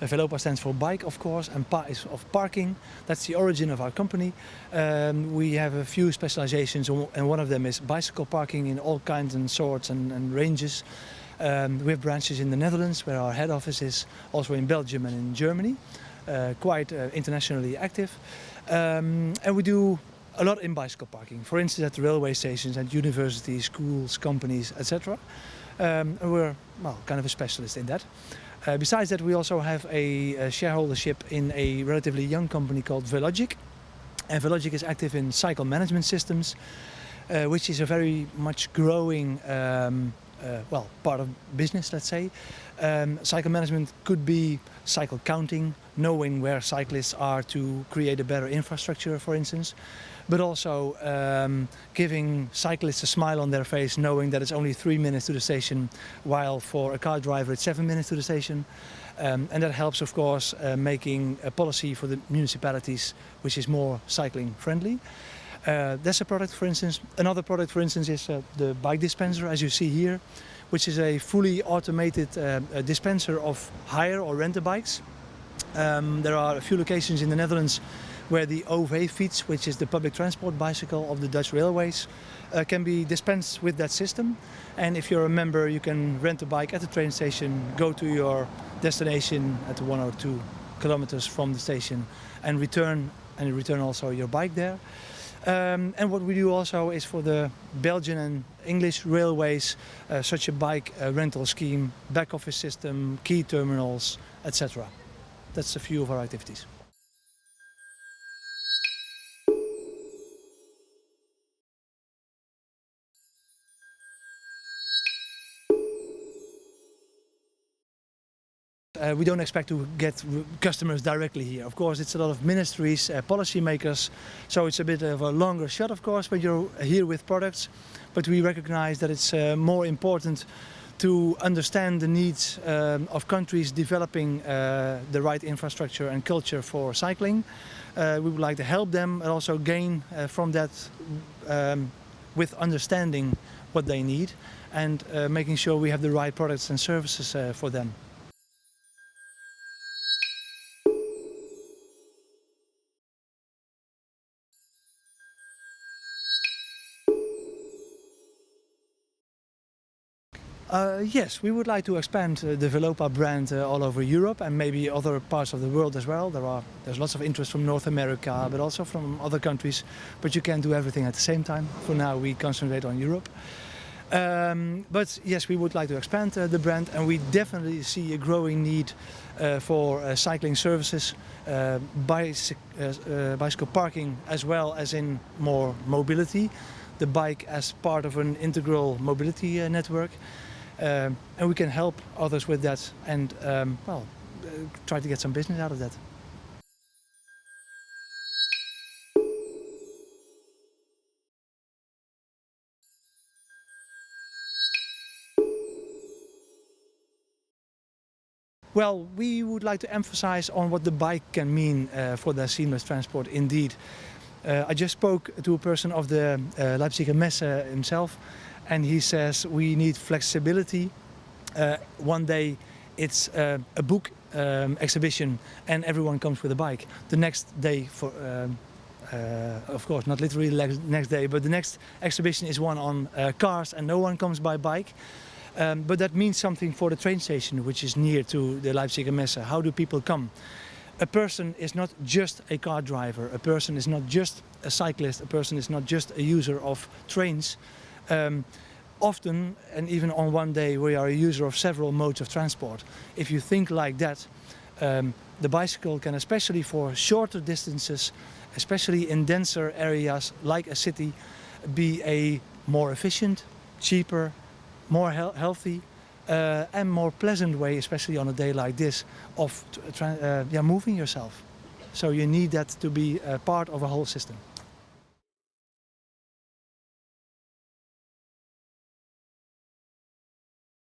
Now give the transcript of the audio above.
VelopA stands for bike, of course, and Pa is of parking. That's the origin of our company. We have a few specializations, and one of them is bicycle parking in all kinds and sorts and ranges. We have branches in the Netherlands, where our head office is, also in Belgium and in Germany, quite internationally active. And we do a lot in bicycle parking, for instance at railway stations, at universities, schools, companies, etc. And we're, well, kind of a specialist in that. Besides that, we also have a shareholdership in a relatively young company called VelopA. And VelopA is active in cycle management systems, which is a very much growing well, part of business, let's say. Cycle management could be cycle counting, knowing where cyclists are to create a better infrastructure, for instance, but also giving cyclists a smile on their face, knowing that it's only 3 minutes to the station, while for a car driver it's 7 minutes to the station. And that helps, of course, making a policy for the municipalities which is more cycling friendly. That's a product, for instance. Another product, for instance, is the bike dispenser, as you see here, which is a fully automated dispenser of hire or rent bikes. There are a few locations in the Netherlands where the OV fiets, which is the public transport bicycle of the Dutch railways, can be dispensed with that system. And if you're a member, you can rent a bike at the train station, go to your destination at 1 or 2 kilometers from the station and return also your bike there. And what we do also is for the Belgian and English railways, such a bike rental scheme, back office system, key terminals, etc. That's a few of our activities. We don't expect to get customers directly here. Of course, it's a lot of ministries, policy makers, so it's a bit of a longer shot, of course, when you're here with products. But we recognize that it's more important to understand the needs of countries developing the right infrastructure and culture for cycling. We would like to help them and also gain from that with understanding what they need and making sure we have the right products and services for them. Yes, we would like to expand the VelopA brand all over Europe and maybe other parts of the world as well. There's lots of interest from North America, but also from other countries. But you can't do everything at the same time. For now, we concentrate on Europe. But yes, we would like to expand the brand, and we definitely see a growing need for cycling services, bicycle parking, as well as in more mobility. The bike as part of an integral mobility network. And we can help others with that and well, try to get some business out of that. Well, we would like to emphasize on what the bike can mean for the seamless transport indeed. I just spoke to a person of the Leipziger Messe himself, and he says we need flexibility. One day it's a book exhibition and everyone comes with a bike. The next day, of course not literally next day, but the next exhibition is one on cars and no one comes by bike. But that means something for the train station, which is near to the Leipziger Messe. How do people come? A person is not just a car driver, a person is not just a cyclist, a person is not just a user of trains. Often, and even on one day, we are a user of several modes of transport. If you think like that, the bicycle can, especially for shorter distances, especially in denser areas like a city, be a more efficient, cheaper, more healthy and more pleasant way, especially on a day like this, of moving yourself. So you need that to be part of a whole system.